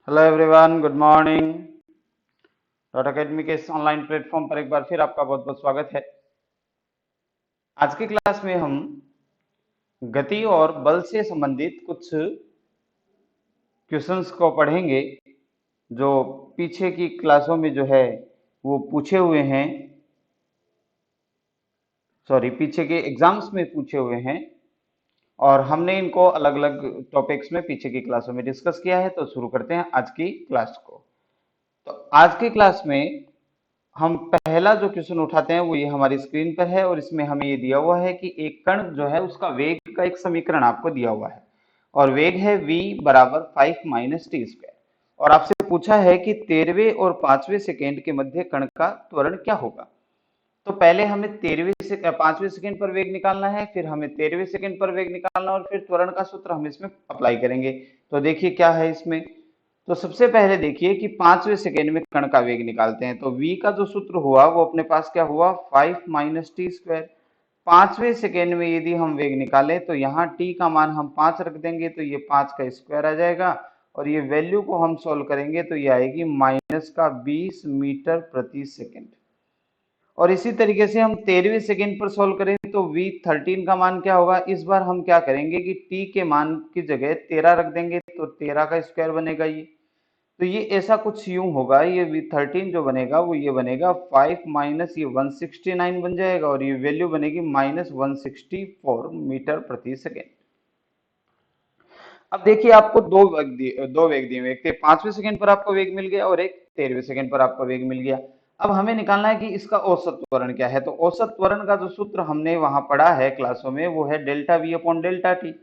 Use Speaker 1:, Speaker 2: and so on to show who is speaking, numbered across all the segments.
Speaker 1: Hello everyone, good morning. Dot academy के इस online platform पर एक बार फिर आपका बहुत बहुत स्वागत है। आज की क्लास में हम गति और बल से संबंधित कुछ क्वेश्चंस को पढ़ेंगे जो पीछे की क्लासों में जो है वो पूछे हुए हैं, पीछे के एग्जाम्स में पूछे हुए हैं और हमने इनको अलग अलग टॉपिक्स में पीछे की क्लासों में डिस्कस किया है। तो शुरू करते हैं आज की क्लास को। तो आज की क्लास में हम पहला जो क्वेश्चन उठाते हैं वो ये हमारी स्क्रीन पर है और इसमें हमें ये दिया हुआ है कि एक कण जो है उसका वेग का एक समीकरण आपको दिया हुआ है और वेग है v बराबर 5 - t² और आपसे पूछा है कि 13वें और 5वें सेकेंड के मध्य कण का त्वरण क्या होगा। तो पहले हमें 5वें सेकेंड पर वेग निकालना है, फिर हमें 13वें सेकेंड पर वेग निकालना और फिर त्वरण का सूत्र हम इसमें अप्लाई करेंगे। तो देखिए क्या है इसमें। तो सबसे पहले देखिए कि 5वें सेकेंड में कण का वेग निकालते हैं तो v का जो सूत्र हुआ वो अपने पास क्या हुआ 5 - t²। 5वें सेकेंड में यदि हम वेग निकालें तो यहाँ t का मान हम 5 रख देंगे तो ये 5 का स्क्वायर आ जाएगा और ये वैल्यू को हम सोल्व करेंगे तो ये आएगी -20 मीटर प्रति सेकेंड। और इसी तरीके से हम 13वें सेकेंड पर सोल्व करें तो v13 का मान क्या होगा। इस बार हम क्या करेंगे कि t के मान की जगह 13 रख देंगे तो 13 का स्क्वायर बनेगा ये। तो ये ऐसा कुछ यूं होगा, ये v13 जो बनेगा वो ये बनेगा 5 माइनस ये 169 बन जाएगा और ये वैल्यू बनेगी -164 मीटर प्रति सेकेंड। अब देखिए आपको दो वेग दिए हुए, एक 5वें सेकंड पर आपको वेग मिल गया और एक 13वें सेकंड पर आपको वेग मिल गया। अब हमें निकालना है कि इसका औसत त्वरण क्या है। तो औसत त्वरण का जो सूत्र हमने वहां पढ़ा है क्लासों में वो है delta V upon delta T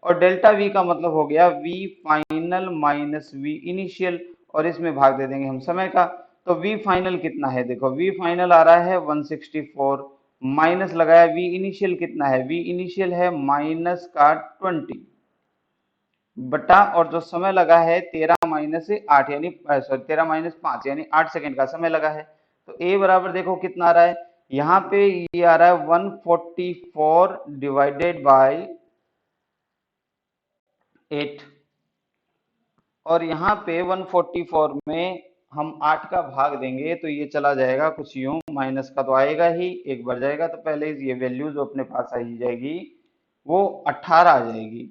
Speaker 1: और डेल्टा वी का मतलब हो गया V final minus V initial और इसमें भाग दे देंगे हम समय का। तो वी फाइनल कितना है, देखो वी फाइनल आ रहा है 164 माइनस लगाया वी इनिशियल कितना है, वी इनिशियल है माइनस का 20 बटा और जो समय लगा है 13 - 8 यानी 13 - 5 यानी 8 सेकंड का समय लगा है। तो ए बराबर देखो कितना आ रहा है, यहाँ पे ये आ रहा है 144 डिवाइडेड बाय 8 और यहाँ पे 144 में हम 8 का भाग देंगे तो ये चला जाएगा कुछ यूं, माइनस का तो आएगा ही, एक बढ़ जाएगा तो पहले ये वैल्यू जो अपने पास आई जाएगी वो 18 आ जाएगी।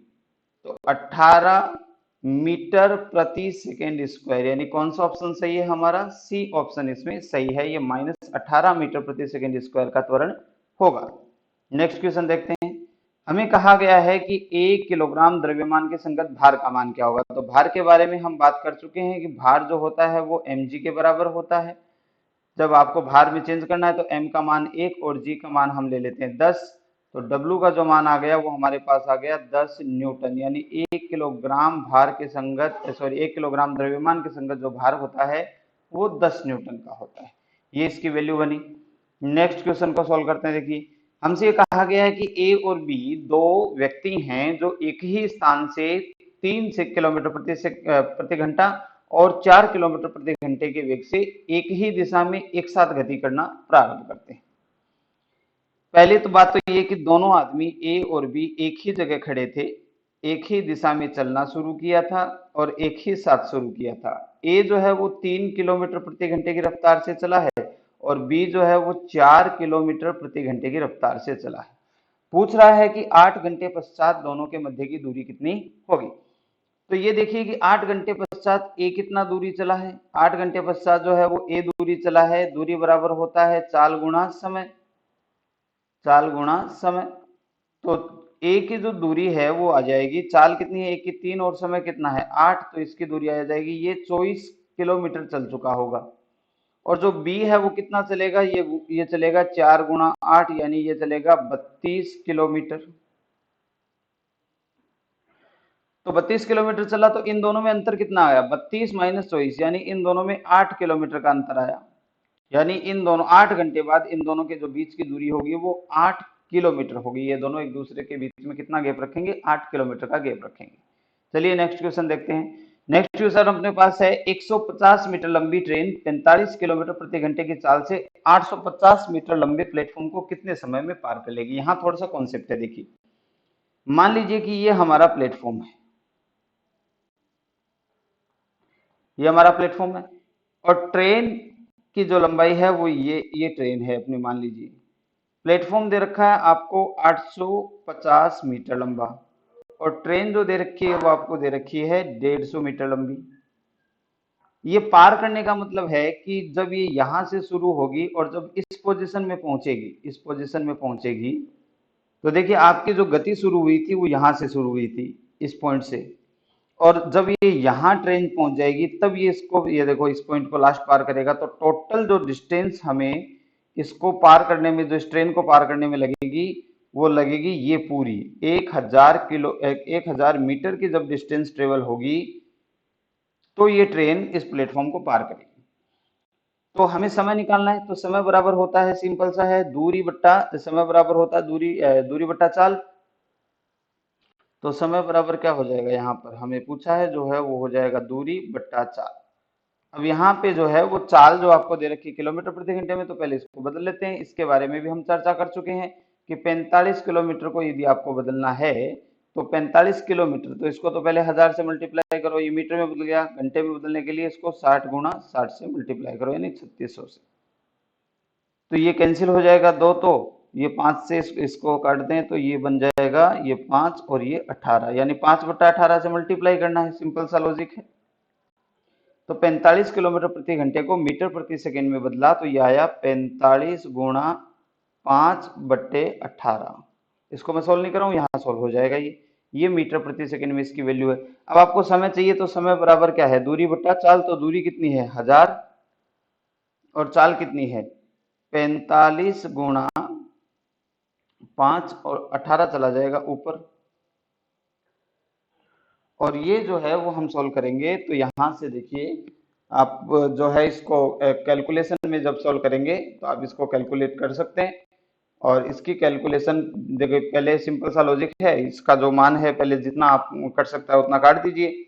Speaker 1: तो 18 मीटर प्रति सेकेंड स्क्वायर यानी कौन सा ऑप्शन सही है हमारा, सी ऑप्शन इसमें सही है। ये -18 मीटर प्रति सेकेंड स्क्वायर का त्वरण होगा। नेक्स्ट क्वेश्चन देखते हैं। हमें कहा गया है कि 1 किलोग्राम द्रव्यमान के संगत भार का मान क्या होगा। तो भार के बारे में हम बात कर चुके हैं कि भार जो होता है वो mg के बराबर होता है। जब आपको भार में चेंज करना है तो m का मान 1 और g का मान हम ले लेते हैं 10। तो w का जो मान आ गया वो हमारे पास आ गया 10 न्यूटन यानी 1 किलोग्राम भार के संगत 1 किलोग्राम द्रव्यमान के संगत जो भार होता है वो 10 न्यूटन का होता है। ये इसकी वैल्यू बनी। नेक्स्ट क्वेश्चन को सॉल्व करते हैं। देखिए हमसे ये कहा गया है कि ए और बी दो व्यक्ति हैं जो एक ही स्थान से 3 किलोमीटर प्रति घंटा और 4 किलोमीटर प्रति घंटे के वेग से एक ही दिशा में एक साथ गति करना प्रारंभ करते हैं। पहली तो बात तो ये कि दोनों आदमी ए और बी एक ही जगह खड़े थे, एक ही दिशा में चलना शुरू किया था और एक ही साथ शुरू किया था। ए जो है वो 3 किलोमीटर प्रति घंटे की रफ्तार से चला है और बी जो है वो 4 किलोमीटर प्रति घंटे की रफ्तार से चला है। पूछ रहा है कि 8 घंटे पश्चात दोनों के मध्य की दूरी कितनी होगी। तो ये देखिए कि 8 घंटे पश्चात ए कितना दूरी चला है, 8 घंटे पश्चात जो है वो ए दूरी चला है। दूरी बराबर होता है चाल गुणा समय, चाल गुणा समय। तो ए की जो दूरी है वो आ जाएगी, चाल कितनी है ए की 3 और समय कितना है 8, तो इसकी दूरी आ जाएगी ये 24 किलोमीटर चल चुका होगा। और जो बी है वो कितना चलेगा, ये चलेगा 4 गुणा 8 यानी ये चलेगा 32 किलोमीटर। तो 32 किलोमीटर चला तो इन दोनों में अंतर कितना आया 32 माइनस 24 यानी इन दोनों में 8 किलोमीटर का अंतर आया। यानी इन दोनों 8 घंटे बाद इन दोनों के जो बीच की दूरी होगी वो 8 किलोमीटर होगी। ये दोनों एक दूसरे के बीच में कितना गैप रखेंगे 8 किलोमीटर का गैप रखेंगे। चलिए नेक्स्ट क्वेश्चन देखते हैं। नेक्स्ट क्वेश्चन अपने पास है 150 मीटर लंबी ट्रेन 45 किलोमीटर प्रति घंटे की चाल से 850 मीटर लंबे प्लेटफॉर्म को कितने समय में पार कर लेगी। यहाँ थोड़ा सा कॉन्सेप्ट है। देखिए मान लीजिए कि ये हमारा प्लेटफॉर्म है, ये हमारा प्लेटफॉर्म है। और ट्रेन की जो लंबाई है वो ये ट्रेन है अपनी, मान लीजिए प्लेटफॉर्म दे रखा है आपको 850 मीटर लंबा, और ट्रेन जो दे रखी है वो आपको दे रखी है 150 मीटर लंबी। ये पार करने का मतलब है कि जब ये यहां से शुरू होगी और जब इस पोजीशन में पहुंचेगी, इस पोजीशन में पहुंचेगी, तो देखिए आपकी जो गति शुरू हुई थी वो यहां से शुरू हुई थी, इस पॉइंट से। और जब ये यहाँ ट्रेन पहुंच जाएगी तब ये इसको, ये देखो इस पॉइंट को लास्ट पार करेगा, तो टोटल जो डिस्टेंस हमें इसको पार करने में, जो इस ट्रेन को पार करने में लगेगी, वो लगेगी ये पूरी 1000 मीटर की जब डिस्टेंस ट्रेवल होगी तो ये ट्रेन इस प्लेटफॉर्म को पार करेगी। तो हमें समय निकालना है, तो समय बराबर होता है, सिंपल सा है, दूरी बट्टा समय बराबर होता है दूरी बट्टा चाल। तो समय बराबर क्या हो जाएगा, यहाँ पर हमें पूछा है जो है वो हो जाएगा दूरी बट्टा चाल। अब यहाँ पे जो है वो चाल जो आपको दे रखी है किलोमीटर प्रति घंटे में, तो पहले इसको बदल लेते हैं। इसके बारे में भी हम चर्चा कर चुके हैं कि 45 किलोमीटर को यदि आपको बदलना है तो 45 किलोमीटर, तो इसको तो पहले 1000 से मल्टीप्लाई करो, ये मीटर में बदल गया। घंटे में बदलने के लिए इसको 60 गुणा 60 से मल्टीप्लाई करो, यानी 3600 से। तो ये कैंसिल हो जाएगा दो, तो ये 5 से इसको काट दें तो ये बन जाएगा ये 5 और ये 18, यानी 5/18 से मल्टीप्लाई करना है, सिंपल सा लॉजिक है। तो 45 किलोमीटर प्रति घंटे को मीटर प्रति सेकंड में बदला तो ये आया 45 गुणा 5/18। इसको मैं सोल्व नहीं कर रहा हूँ, यहाँ सोल्व हो जाएगा ये मीटर प्रति सेकंड में इसकी वैल्यू है। अब आपको समय चाहिए, तो समय बराबर क्या है, दूरी बट्टा चाल। तो दूरी कितनी है 1000 और चाल कितनी है 45 गुणा 5 और 18 चला जाएगा ऊपर। और ये जो है वो हम सॉल्व करेंगे, तो यहां से देखिए आप जो है इसको कैलकुलेशन में जब सॉल्व करेंगे तो आप इसको कैलकुलेट कर सकते हैं। और इसकी कैलकुलेशन देखिए, पहले सिंपल सा लॉजिक है, इसका जो मान है पहले जितना आप कर सकता है उतना काट दीजिए,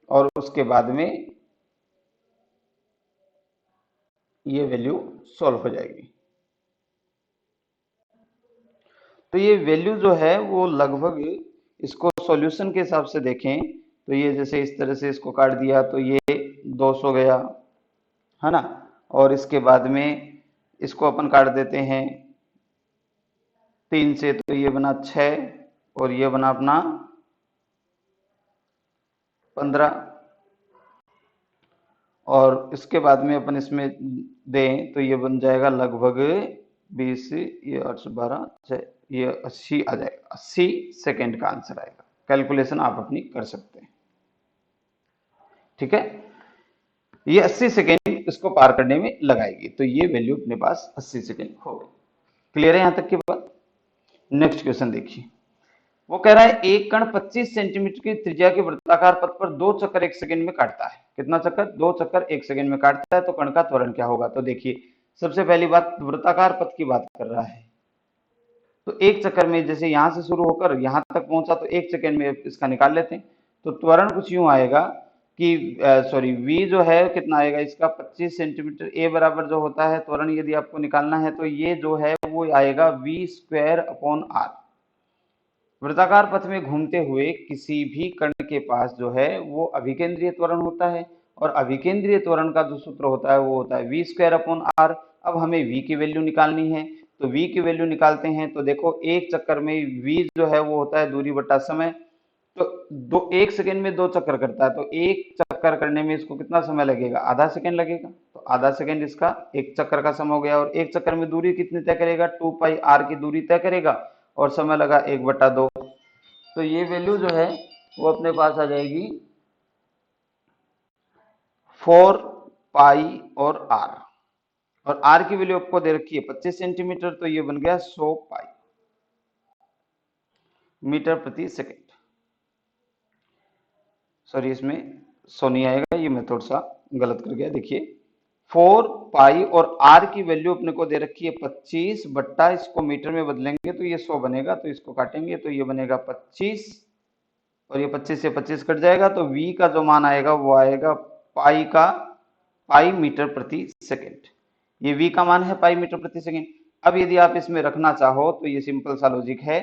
Speaker 1: और उसके बाद में ये वैल्यू सॉल्व हो जाएगी। तो ये वैल्यू जो है वो लगभग, इसको सॉल्यूशन के हिसाब से देखें तो ये जैसे इस तरह से इसको काट दिया तो ये 200 गया, है ना। और इसके बाद में इसको अपन काट देते हैं 3 से, तो ये बना 6 और ये बना अपना 15। और इसके बाद में अपन इसमें दें तो ये बन जाएगा लगभग 20, ये 8 12 6, ये 80 आ जाएगा। 80 सेकेंड का आंसर आएगा। कैलकुलेशन आप अपनी कर सकते हैं, ठीक है। ये 80 सेकेंड इसको पार करने में लगाएगी, तो ये वैल्यू अपने पास 80 सेकेंड हो गई। क्लियर है यहां तक की बात। नेक्स्ट क्वेश्चन देखिए, वो कह रहा है एक कण 25 सेंटीमीटर की त्रिज्या के वृत्ताकार पथ पर 2 चक्कर 1 सेकंड में काटता है। कितना चक्कर, 2 चक्कर 1 सेकंड में काटता है, तो कण का त्वरण क्या होगा। तो देखिए सबसे पहली बात, वृत्ताकार पथ की बात कर रहा है, तो एक चक्कर में जैसे यहां से शुरू होकर यहां तक पहुंचा तो 1 सेकंड में इसका निकाल लेते हैं। तो त्वरण कुछ यूं आएगा कि सॉरी v जो है कितना आएगा इसका 25 सेंटीमीटर। a बराबर जो होता है त्वरण यदि आपको निकालना है तो ये जो है वो आएगा v²/r। वृत्ताकार पथ में घूमते हुए किसी भी कण के पास जो है वो अभिकेंद्रीय त्वरण होता है, और अभिकेंद्रीय त्वरण का जो सूत्र होता है वो होता है v²/r। अब हमें v की वैल्यू निकालनी है, तो v की वैल्यू निकालते हैं। तो देखो एक चक्कर में v जो है वो होता है दूरी बटा समय, तो 1 सेकंड में 2 चक्कर करता है, तो एक चक्कर करने में इसको कितना समय लगेगा, आधा सेकंड लगेगा। तो आधा सेकंड इसका एक चक्कर का समय हो गया। और एक चक्कर में दूरी कितनी तय करेगा, 2πr की दूरी तय करेगा, और समय लगा 1/2। तो ये वैल्यू जो है वो अपने पास आ जाएगी 4π और r, और r की वैल्यू आपको दे रखी है 25 सेंटीमीटर, तो ये बन गया 100π मीटर प्रति सेकंड। सॉरी इसमें 100 नहीं आएगा, ये मैं थोड़ा सा गलत कर गया। देखिए 4π और r की वैल्यू अपने को दे रखी है 25 बट्टा, इसको मीटर में बदलेंगे तो ये 100 बनेगा, तो इसको काटेंगे तो ये बनेगा 25, और ये 25 से 25 कट जाएगा, तो v का जो मान आएगा वो आएगा पाई मीटर प्रति सेकंड। ये v का मान है पाई मीटर प्रति सेकंड। अब यदि आप इसमें रखना चाहो तो ये सिंपल सा लॉजिक है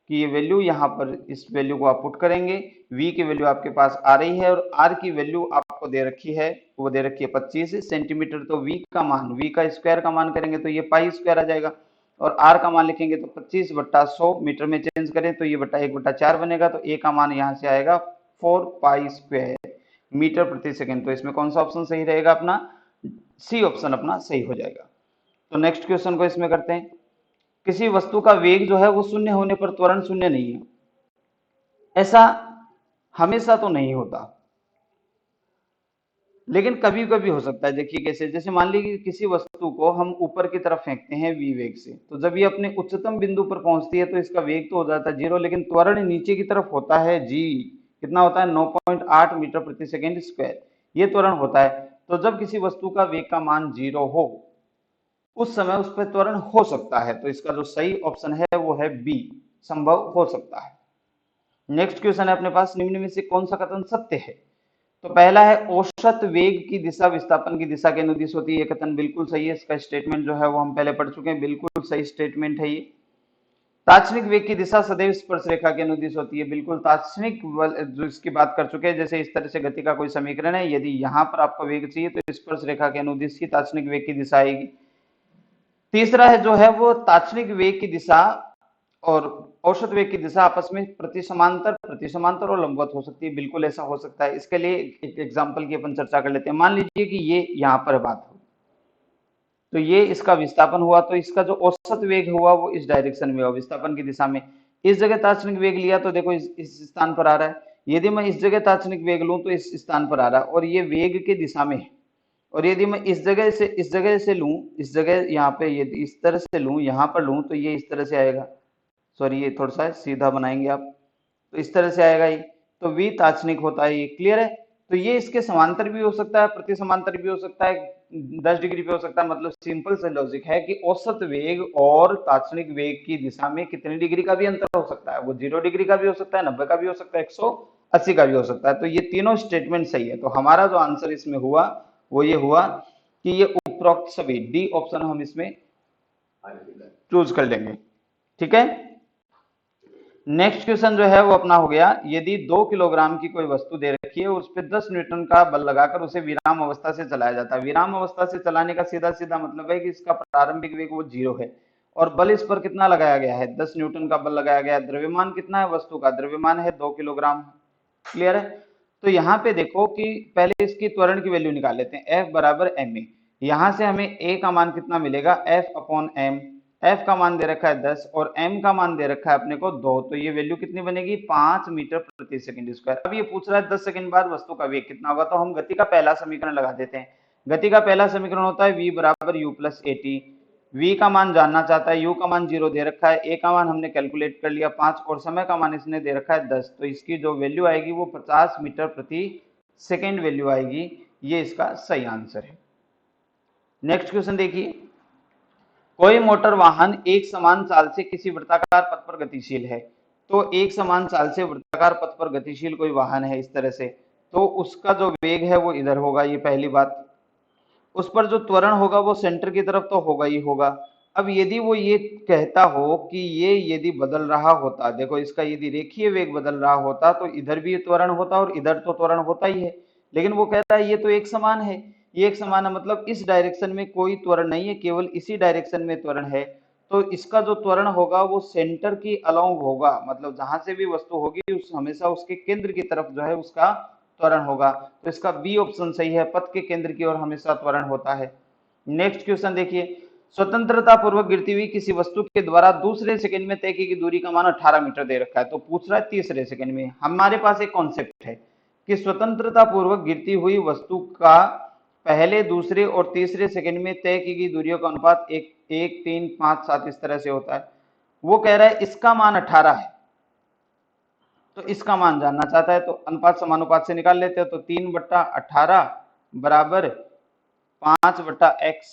Speaker 1: कि ये वैल्यू यहाँ पर इस वैल्यू को आप पुट करेंगे, v की वैल्यू आपके पास आ रही है और r की वैल्यू आपको दे रखी है, वो दे रखी है 25 सेंटीमीटर। तो v का मान, v का स्क्वायर का मान करेंगे तो ये पाई स्क्वायर आ जाएगा, और r का मान लिखेंगे तो 25/100, मीटर में चेंज करें तो ये बटा 1/4 बनेगा। तो a का मान यहाँ से आएगा 4 पाई स्क्वायर मीटर प्रति सेकेंड। तो इसमें कौन सा ऑप्शन सही रहेगा? अपना सी ऑप्शन अपना सही हो जाएगा। तो नेक्स्ट क्वेश्चन को इसमें करते हैं। किसी वस्तु का वेग जो है वो शून्य होने पर त्वरण शून्य नहीं है। ऐसा हमेशा तो नहीं होता, लेकिन कभी कभी हो सकता है। देखिए कैसे, जैसे मान लीजिए किसी वस्तु को हम ऊपर की तरफ फेंकते हैं v वेग से, तो जब ये अपने उच्चतम बिंदु पर पहुंचती है तो इसका वेग तो हो जाता है 0, लेकिन त्वरण नीचे की तरफ होता है g। कितना होता है? 9.8 मीटर प्रति सेकेंड स्क्वायर, ये त्वरण होता है। तो जब किसी वस्तु का वेग का मान 0 हो, उस समय उस पर त्वरण हो सकता है। तो इसका जो सही ऑप्शन है वो है बी, संभव हो सकता है। नेक्स्ट क्वेश्चन है अपने पास, निम्न में से कौन सा कथन सत्य है? तो पहला है औसत वेग की दिशा विस्थापन की दिशा के अनुदिश होती है। ये कथन बिल्कुल सही है, इसका स्टेटमेंट जो है वो हम पहले पढ़ चुके हैं, बिल्कुल सही स्टेटमेंट है ये। तात्क्षणिक वेग की दिशा सदैव स्पर्श रेखा के अनुदिश होती है, बिल्कुल तात्क्षणिक जो इसकी बात कर चुके हैं। जैसे इस तरह से गति का कोई समीकरण है, यदि यहाँ पर आपको वेग चाहिए तो स्पर्श रेखा के अनुदिश ही तात्क्षणिक वेग की दिशा आएगी। तीसरा है जो है वो तात्क्षणिक वेग की दिशा और औसत वेग की दिशा आपस में प्रति समांतर और लंबवत हो सकती है, बिल्कुल ऐसा हो सकता है। इसके लिए एक एग्जांपल की अपन चर्चा कर लेते हैं। मान लीजिए कि ये यहाँ पर बात हो, तो ये इसका विस्थापन हुआ, तो इसका जो औसत वेग हुआ वो इस डायरेक्शन में हुआ, विस्थापन की दिशा में। इस जगह तात्क्षणिक वेग लिया तो देखो इस स्थान पर आ रहा है। यदि मैं इस जगह तात्क्षणिक वेग लूं तो इस स्थान पर आ रहा है, और ये वेग के दिशा में है। और यदि मैं इस जगह से लूं, इस जगह यहाँ पे यदि इस तरह से लूं, यहाँ पर लूं, तो ये इस तरह से आएगा। सॉरी, ये थोड़ा सा सीधा बनाएंगे आप, तो इस तरह से आएगा ये। तो v तात्क्षणिक होता है, ये क्लियर है। तो ये इसके समांतर भी हो सकता है, प्रति समांतर भी हो सकता है, 10 डिग्री पे हो सकता है। मतलब सिंपल से लॉजिक है कि औसत वेग और तात्क्षणिक वेग की दिशा में कितने डिग्री का भी अंतर हो सकता है। वो 0 डिग्री का भी हो सकता है, 90 का भी हो सकता है, 180 का भी हो सकता है। तो ये तीनों स्टेटमेंट सही है। तो हमारा जो आंसर इसमें हुआ वो ये हुआ कि ये उपरोक्त सभी, डी ऑप्शन हम इसमें चूज कर लेंगे। ठीक है। नेक्स्ट क्वेश्चन जो है वो अपना हो गया, यदि 2 किलोग्राम की कोई वस्तु दे रखी है, उस पर 10 न्यूटन का बल लगाकर उसे विराम अवस्था से चलाया जाता है। विराम अवस्था से चलाने का सीधा सीधा मतलब है कि इसका प्रारंभिक वेग वो 0 है, और बल इस पर कितना लगाया गया है? 10 न्यूटन का बल लगाया गया है। द्रव्यमान कितना है वस्तु का? द्रव्यमान है 2 किलोग्राम। क्लियर है। तो यहाँ पे देखो कि पहले इसकी त्वरण की वैल्यू निकाल लेते हैं, F बराबर ma। यहाँ से हमें a का मान कितना मिलेगा? F/m। F का मान दे रखा है 10 और m का मान दे रखा है अपने को 2, तो ये वैल्यू कितनी बनेगी? 5 मीटर प्रति सेकंड स्क्वायर। अब ये पूछ रहा है 10 सेकंड बाद वस्तु का वेग कितना होगा, तो हम गति का पहला समीकरण लगा देते हैं। गति का पहला समीकरण होता है v बराबर u प्लस at। v का मान जानना चाहता है, u का मान 0 दे रखा है, a का मान हमने कैलकुलेट कर लिया 5, और समय का मान इसने दे रखा है 10। तो इसकी जो वैल्यू आएगी वो 50 मीटर प्रति सेकेंड वैल्यू आएगी। ये इसका सही आंसर है। नेक्स्ट क्वेश्चन देखिए, कोई मोटर वाहन एक समान चाल से किसी वृत्ताकार पथ पर गतिशील है। तो एक समान चाल से वृत्ताकार पथ पर गतिशील कोई वाहन है इस तरह से, तो उसका जो वेग है वो इधर होगा, ये पहली बात। उस पर जो त्वरण होगा वो सेंटर की तरफ तो होगा ही होगा। अब यदि वो ये कहता हो कि ये यदि बदल रहा होता, देखो इसका यदि रेखीय वेग बदल रहा होता तो इधर भी त्वरण होता और इधर तो त्वरण होता ही है, लेकिन वो कहता है ये तो एक समान है। ये एक समान है मतलब इस डायरेक्शन में कोई त्वरण नहीं है, केवल इसी डायरेक्शन में त्वरण है। तो इसका जो त्वरण होगा वो सेंटर की अलोंग होगा, मतलब जहां से भी वस्तु होगी उस हमेशा उसके केंद्र की तरफ जो है उसका त्वरण होगा। तो इसका बी ऑप्शन सही है, पथ के केंद्र की ओर हमेशा त्वरण होता है। नेक्स्ट क्वेश्चन देखिए, स्वतंत्रता पूर्वक गिरती हुई किसी वस्तु के द्वारा दूसरे सेकंड में तय की गई दूरी का मान 18 मीटर दे रखा है। तो पूछ रहा है तीसरे सेकंड में। हमारे पास एक कॉन्सेप्ट है कि स्वतंत्रता पूर्वक गिरती हुई वस्तु का पहले, दूसरे और तीसरे सेकंड में तय की गई दूरियों का अनुपात 1, 3, 5, 7 इस तरह से होता है। वो कह रहा है इसका मान 18 है, तो इसका मान जानना चाहता है। तो अनुपात समानुपात से निकाल लेते हैं। तो 3/18 बराबर 5/x।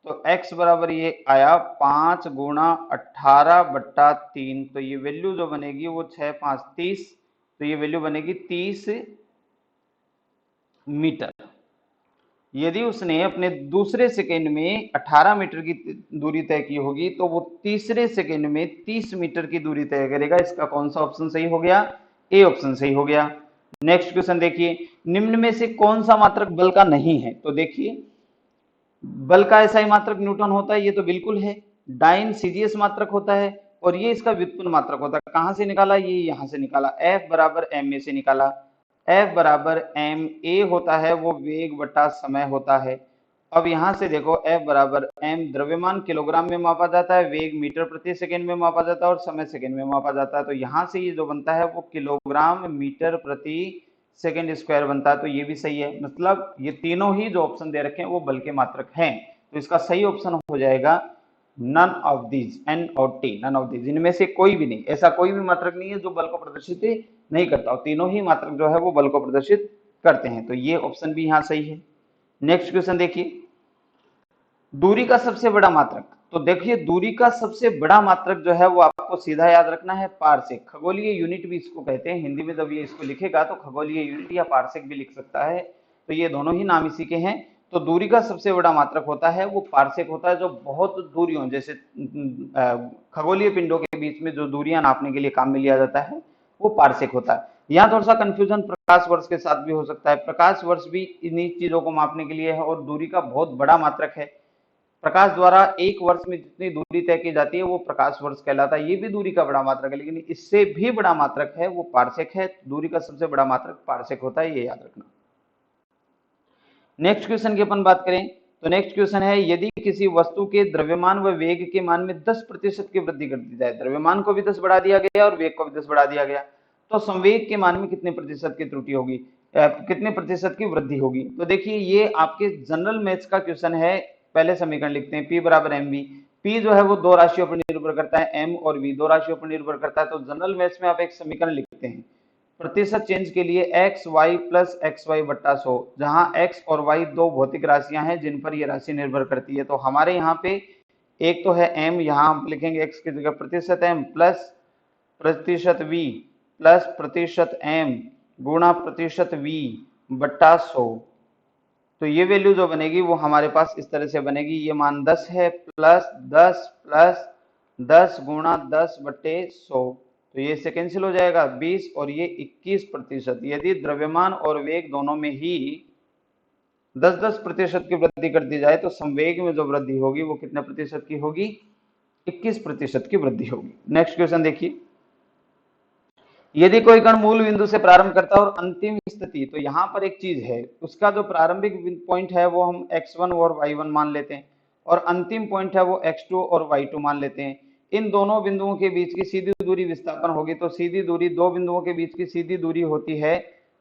Speaker 1: तो x बराबर ये आया 5 गुणा 18/3। तो ये वैल्यू जो बनेगी वो 6, 5, 30। तो ये वैल्यू बनेगी 30 मीटर। यदि उसने अपने दूसरे सेकंड में 18 मीटर की दूरी तय की होगी तो वो तीसरे सेकंड में 30 मीटर की दूरी तय करेगा। इसका कौन सा ऑप्शन सही हो गया? ए ऑप्शन सही हो गया। नेक्स्ट क्वेश्चन देखिए, निम्न में से कौन सा मात्रक बल का नहीं है? तो देखिए, बल का एसआई मात्रक न्यूटन होता है, ये तो बिल्कुल है। डाइन सीजीएस मात्रक होता है और ये इसका व्युत्पन्न मात्रक होता है। कहां से निकाला? ये यहां से निकाला, F बराबर एम ए से निकाला। F बराबर एम ए होता है वो वेग बटा समय होता है। अब यहां से देखो, F बराबर एम द्रव्यमान किलोग्राम में मापा जाता है, वेग मीटर प्रति सेकेंड में मापा जाता है और समय सेकेंड में मापा जाता है। तो यहाँ से ये जो बनता है वो किलोग्राम मीटर प्रति सेकेंड स्क्वायर बनता है। तो ये भी सही है, मतलब ये तीनों ही जो ऑप्शन दे रखे हैं वो बल के मात्रक हैं। तो इसका सही ऑप्शन हो जाएगा नन ऑफ दीज, एन और टी, नन ऑफ दीज, इनमें से कोई भी नहीं। ऐसा कोई भी मात्रक नहीं है जो बल को प्रदर्शित नहीं करता, और तीनों ही मात्रक जो है वो बल को प्रदर्शित करते हैं। तो ये ऑप्शन भी यहाँ सही है। नेक्स्ट क्वेश्चन देखिए, दूरी का सबसे बड़ा मात्रक। तो देखिए, दूरी का सबसे बड़ा मात्रक जो है वो आपको सीधा याद रखना है, पारसेक। खगोलीय यूनिट भी इसको कहते हैं। हिंदी में जब ये इसको लिखेगा तो खगोलीय यूनिट या पारसेक भी लिख सकता है। तो ये दोनों ही नाम इसी के हैं। तो दूरी का सबसे बड़ा मात्रक होता है वो पारसेक होता है, जो बहुत दूरियों, जैसे खगोलीय पिंडों के बीच में जो दूरियां नापने के लिए काम में लिया जाता है वो पारसेक होता है। यहाँ थोड़ा सा कंफ्यूजन प्रकाश वर्ष के साथ भी हो सकता है। प्रकाश वर्ष भी इन्हीं चीजों को मापने के लिए है और दूरी का बहुत बड़ा मात्रक है। प्रकाश द्वारा एक वर्ष में जितनी दूरी तय की जाती है वो प्रकाश वर्ष कहलाता है। ये भी दूरी का बड़ा मात्रक है, लेकिन इससे भी बड़ा मात्रक है वो पारसेक है। दूरी का सबसे बड़ा मात्रक पारसेक होता है, ये याद रखना। नेक्स्ट क्वेश्चन की अपन बात करें तो नेक्स्ट क्वेश्चन है, यदि किसी वस्तु के द्रव्यमान व वेग के मान में 10% की वृद्धि कर दी जाए, द्रव्यमान को भी 10 बढ़ा दिया गया और वेग को भी 10 बढ़ा दिया गया, तो संवेग के मान में कितने प्रतिशत की त्रुटि होगी, कितने प्रतिशत की वृद्धि होगी? तो देखिए, ये आपके जनरल मैथ्स का क्वेश्चन है। पहले समीकरण लिखते हैं, P बराबर एम वी। पी जो है वो दो राशियों पर निर्भर करता है, एम और वी दो राशियों पर निर्भर करता है। तो जनरल मैथ्स में आप एक समीकरण लिखते हैं प्रतिशत चेंज के लिए, X Y plus X Y बट्टा 100, जहां एक्स और वाई दो भौतिक राशियां हैं जिन पर यह राशि निर्भर करती है। तो हमारे यहाँ पे एक तो है एम, यहाँ हम लिखेंगे एक्स की जगह प्रतिशत एम प्लस प्रतिशत वी प्लस प्रतिशत एम गुणा प्रतिशत वी बट्टा 100। तो ये वैल्यू जो बनेगी वो हमारे पास इस तरह से बनेगी, ये मान 10 है प्लस 10 गुणा 10 बट्टे 100। तो ये से कैंसिल हो जाएगा 20 और ये 21%। यदि द्रव्यमान और वेग दोनों में ही 10-10% की वृद्धि कर दी जाए तो संवेग में जो वृद्धि होगी वो कितने प्रतिशत की होगी? 21% की वृद्धि होगी। नेक्स्ट क्वेश्चन देखिए, यदि कोई कण मूल बिंदु से प्रारंभ करता है और अंतिम स्थिति, तो यहाँ पर एक चीज है, उसका जो प्रारंभिक पॉइंट है वो हम x1 और y1 मान लेते हैं और अंतिम पॉइंट है वो x2 और y2 मान लेते हैं। इन दोनों बिंदुओं के बीच की सीधी दूरी विस्थापन होगी। तो सीधी दूरी, दो बिंदुओं के बीच की सीधी दूरी होती है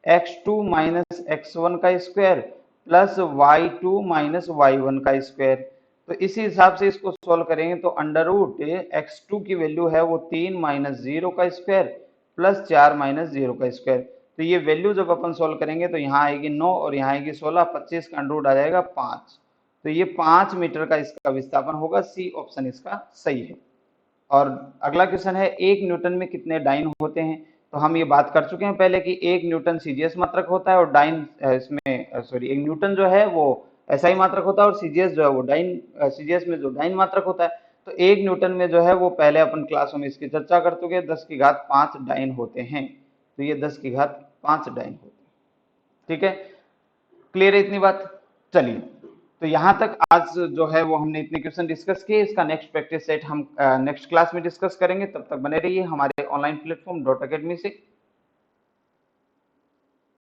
Speaker 1: x2 माइनस x1 का square plus y2 minus y1 का स्क्वायर। तो इसी हिसाब से इसको सोल्व करेंगे तो अंडर रूट x2 की वैल्यू है वो 3 माइनस 0 का स्क्वायर प्लस 4 माइनस 0 का स्क्वायर। तो ये वैल्यू जब अपन सोल्व करेंगे तो यहाँ आएगी 9 और यहाँ आएगी 16, 25 का अंडर रूट आ जाएगा 5। तो ये 5 मीटर का इसका विस्थापन होगा। सी ऑप्शन इसका सही है। और अगला क्वेश्चन है, 1 न्यूटन में कितने डाइन होते हैं? तो हम ये बात कर चुके हैं पहले कि 1 न्यूटन सीजीएस मात्रक होता है और डाइन इसमें सॉरी 1 न्यूटन जो है वो एसआई मात्रक होता है और सीजीएस जो है वो डाइन, सीजीएस में जो डाइन मात्रक होता है। तो 1 न्यूटन में जो है वो पहले अपन क्लासों में इसकी चर्चा कर चुके हैं, 10 की घात 5 डाइन होते हैं। तो ये 10 की घात 5 डाइन होते हैं। ठीक है, क्लियर है इतनी बात? चलिए, तो यहां तक आज जो है वो हमने इतने क्वेश्चन डिस्कस किए। इसका नेक्स्ट प्रैक्टिस सेट हम नेक्स्ट क्लास में डिस्कस करेंगे। तब तक बने रहिए हमारे ऑनलाइन प्लेटफॉर्म .academy से।